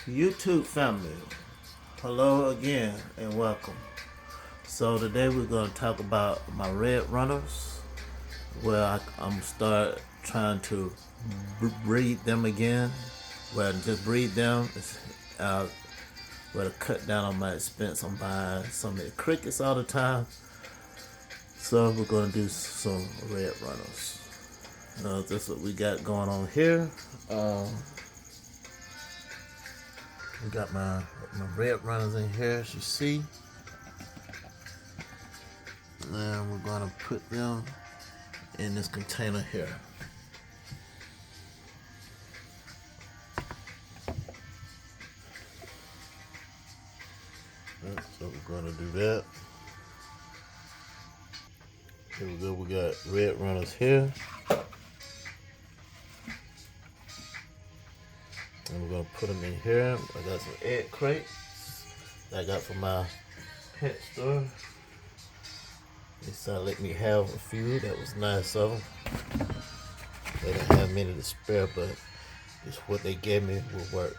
YouTube family, hello again and welcome. So today we're going to talk about my red runners, where I'm start trying to breed them again. Well, just breed them. Well, to cut down on my expense on buying so many crickets all the time. So we're going to do some red runners. This is what we got going on here. We got my red runners in here, as you see. And we're gonna put them in this container here. So we're gonna do that. Here we go, we got red runners here. And we're gonna put them in here. I got some egg crates that I got from my pet store. They decided to let me have a few. That was nice of them. They didn't have many to spare, but it's what they gave me will work.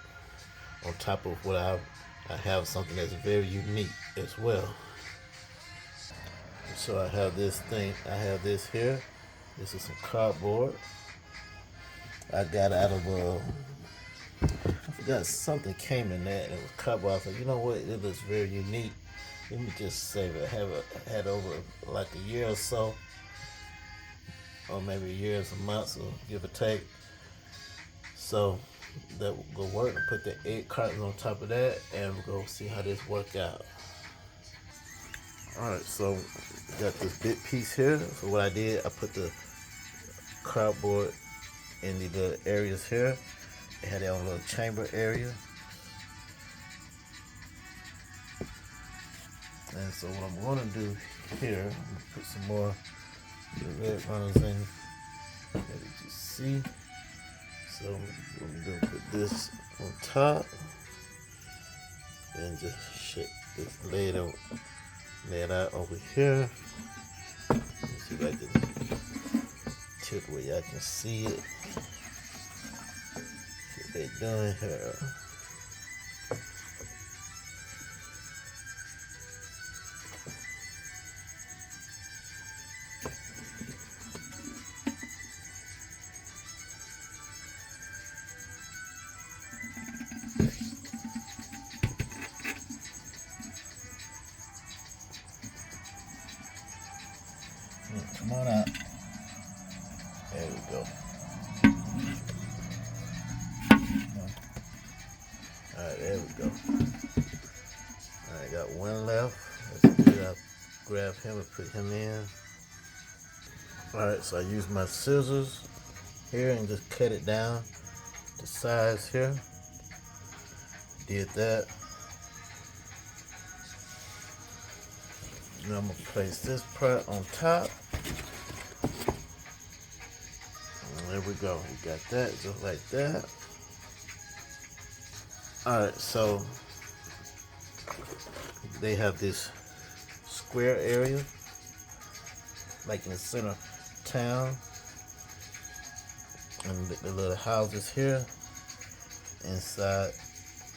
On top of what I have something that's very unique as well. So I have this thing. I have this here. This is some cardboard. I got out of I forgot something came in that. And it was cardboard. I thought, you know what? It looks very unique. Let me just save it. I had over like a year or so, or maybe a year or some months, or give or take. So that will go work. Put the egg cartons on top of that, and we'll go see how this work out. All right, so got this big piece here. So what I did, I put the cardboard in the little areas here. They had their own little chamber area. And so what I'm going to do here, I'm going to put some more red runners in, as you see. So I'm going to put this on top and just lay it out over here. Let's see if I can tilt where y'all can see it. See what they're doing here. Come on out. There we go. Alright, there we go. Alright, got one left. That's good. I'll grab him and put him in. Alright, so I use my scissors here and just cut it down to size here. Did that. Now I'm going to place this part on top. And there we go. We got that just like that. Alright, so they have this square area, like in the center of town. And the little houses here, inside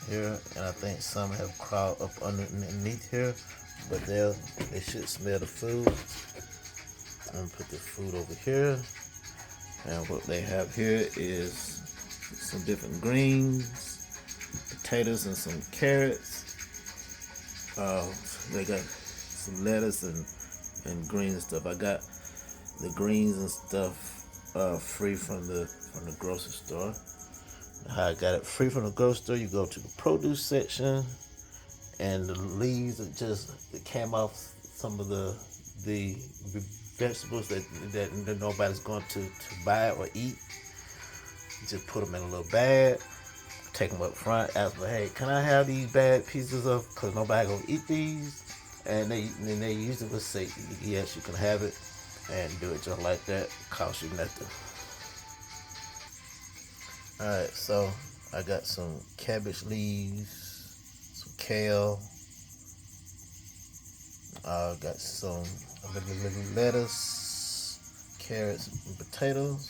here. And I think some have crawled up underneath here. But they should smell the food. I'm gonna put the food over here. And what they have here is some different greens, potatoes, and some carrots. They got some lettuce and greens and stuff. I got the greens and stuff free from the grocery store. How I got it free from the grocery store, you go to the produce section, and the leaves that came off some of the vegetables that nobody's going to buy or eat. Just put them in a little bag, take them up front, ask them, hey, can I have these bad pieces of, because nobody gonna eat these? And they usually will say, yes, you can have it, and do it just like that. Cost you nothing. All right, so I got some cabbage leaves, kale. Got some lettuce, carrots, and potatoes.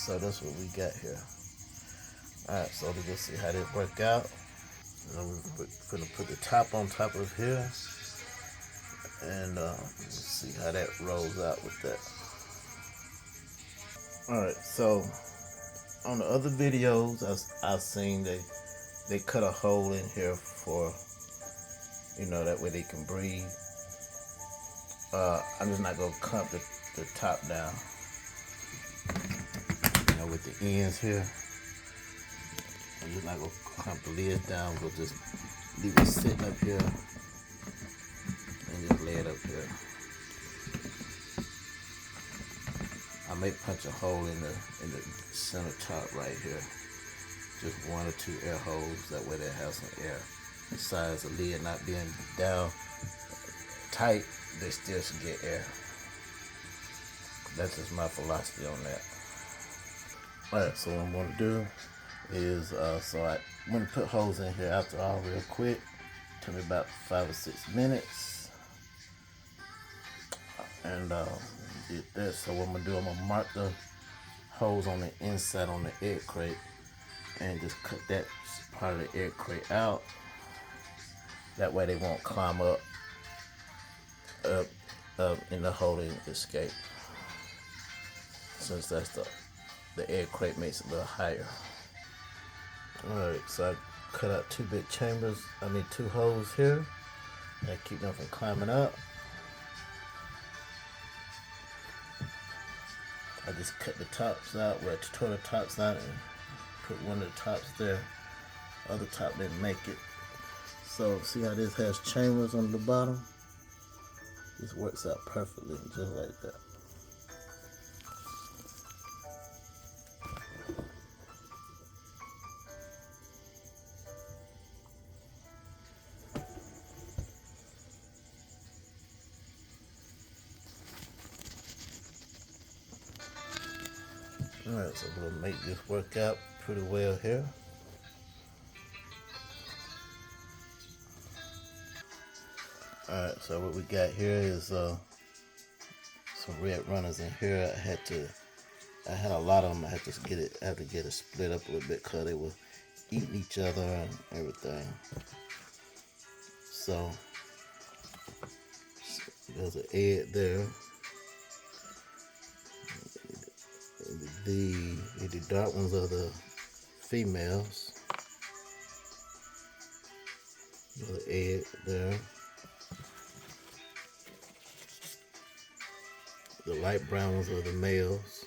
So that's what we got here. Alright, so let's just see how this work out. And I'm gonna put the top on top of here, and let's see how that rolls out with that. Alright, so on the other videos I've seen they cut a hole in here for, that way they can breathe. I'm just not gonna clamp the top down, with the ends here. I'm just not gonna clamp the lid down. We'll just leave it sitting up here and just lay it up here. I may punch a hole in the center top right here, just 1 or 2 air holes. That way they have some air. Besides the lid not being down tight, they still should get air. That's just my philosophy on that. Alright, so what I'm going to do is, so I'm going to put holes in here after all real quick. Took me about 5 or 6 minutes. And did that. So what I'm going to do, I'm going to mark the holes on the inside on the egg crate and just cut that part of the egg crate out. That way they won't climb up in the hole and escape. Since that's the egg crate makes it a little higher. Alright, so I cut out 2 big chambers. 2 holes here. That keep them from climbing up. I just cut the tops out, where I tore the tops out and put one of the tops there. Other top didn't make it. So see how this has chambers on the bottom? This works out perfectly, just like that. Alright, so we'll make this work out pretty well here. Alright, so what we got here is some red runners in here. I had a lot of them. I had to get it split up a little bit because they were eating each other and everything. So there's an egg there. The dark ones are the females. Another egg there. The light brown ones are the males.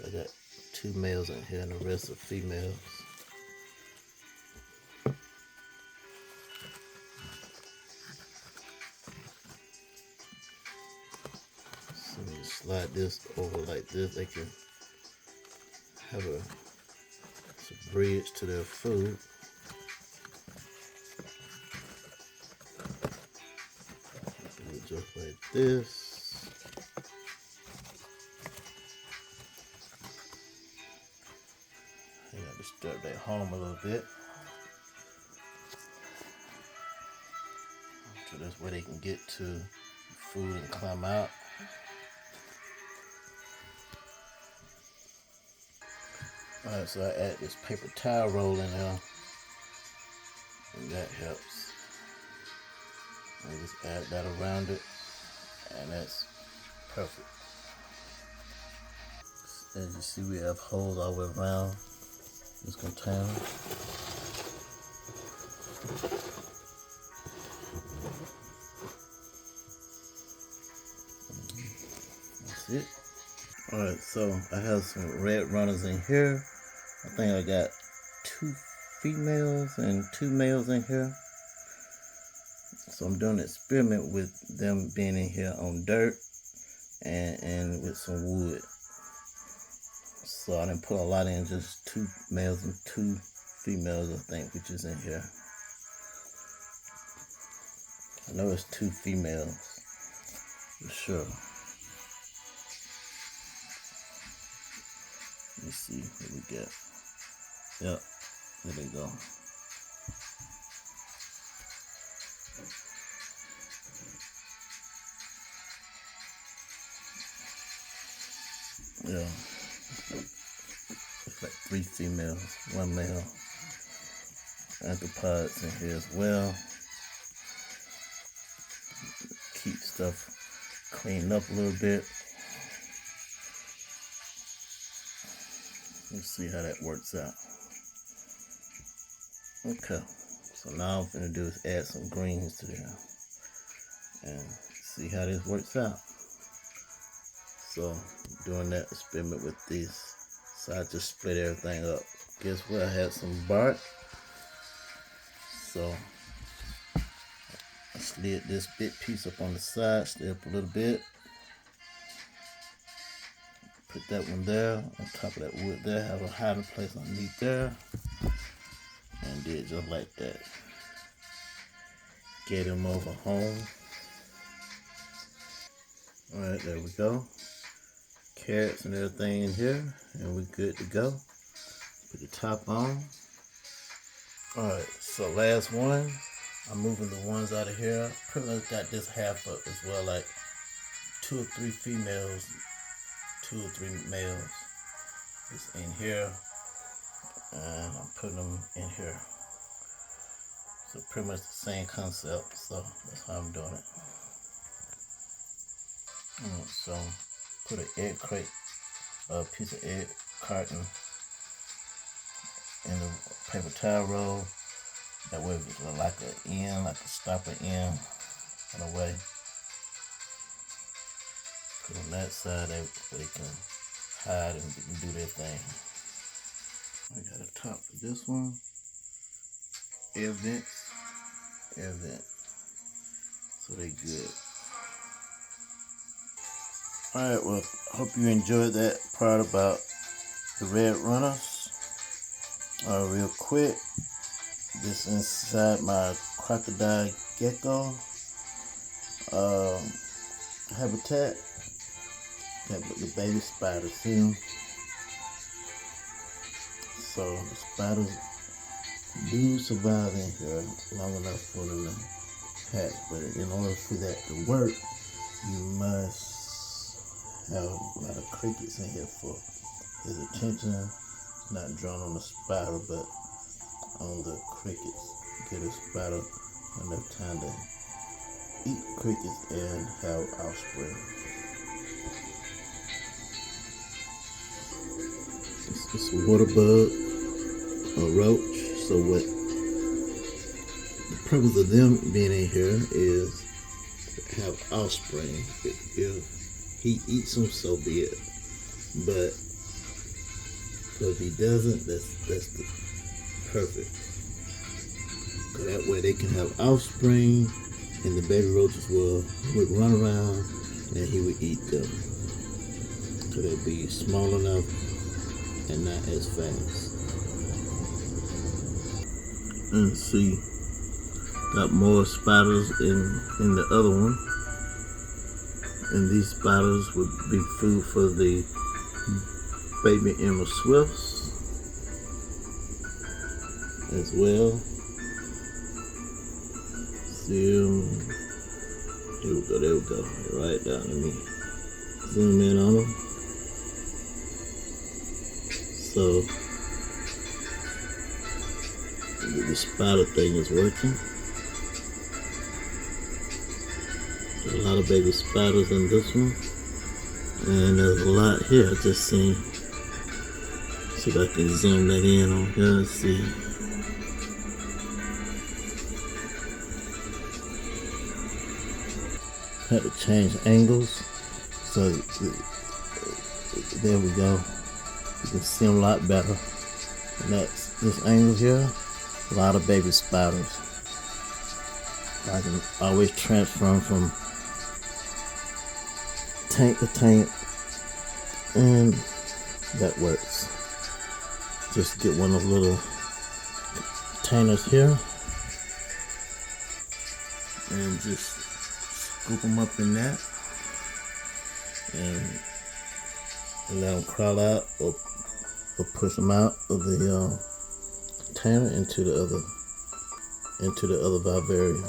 I got 2 males in here and the rest are females. So you slide this over like this. They can have a bridge to their food. Do it just like this. I got to disturb their home a little bit. So that's where they can get to food and climb out. Alright, so I add this paper towel roll in there, and that helps. I just add that around it, and that's perfect. As you see, we have holes all the way around this container. That's it. Alright, so I have some red runners in here. I think I got 2 females and 2 males in here. So I'm doing an experiment with them being in here on dirt and with some wood. So I didn't put a lot in, just 2 males and 2 females, I think, which is in here. I know it's 2 females, for sure. Let me see what we got. Yep, there they go. Yeah, it's like 3 females, 1 male. Anthropods in here as well. Keep stuff cleaned up a little bit. Let's see how that works out. Okay, so now what I'm gonna do is add some greens to there and see how this works out. So doing that experiment with these, so I just split everything up. Guess what? I had some bark, so I slid this big piece up on the side, slid up a little bit. Put that one there on top of that wood there, have a hiding place underneath there, and did just like that. Get him over home. Alright, there we go. Carrots and everything in here, and we're good to go. Put the top on. Alright, so last one. I'm moving the ones out of here. Pretty much got this half up as well, like 2 or 3 females, 2 or 3 males. It's in here, and I'm putting them in here. So pretty much the same concept, so that's how I'm doing it. So put an egg crate, a piece of egg carton in the paper towel roll. That way it's like an end, like a stopper end in a way. Put on that side so they can hide and do their thing. I got a top for this one. Air vents. Air vent. So they good. Alright, well, hope you enjoyed that part about the red runners. Real quick, this inside my crocodile gecko habitat. Got the baby spiders, see them? So the spiders do survive in here long enough for them to hatch, but in order for that to work, you must have a lot of crickets in here for his attention, not drawn on the spider, but on the crickets. Get a spider enough time to eat crickets and have offspring. It's a water bug, a roach. So what the purpose of them being in here is to have offspring. If he eats them, so be it. But if he doesn't, that's the perfect. So that way they can have offspring, and the baby roaches would run around, and he would eat them. So they'd be small enough and not as fast. And see, got more spiders in the other one, and these spiders would be food for the baby Emma Swifts as well. See them? There we go, right down. Let me zoom in on them. So the spider thing is working. There's a lot of baby spiders in this one, and there's a lot here. I just seen. See if I can zoom that in on here. Let's see. Had to change angles, so there we go. You can see them a lot better. And that's this angle here. A lot of baby spiders. I can always transfer from tank to tank, and that works. Just get one of those little containers here and just scoop them up in that and let them crawl out or push them out of the container into the other vivarium.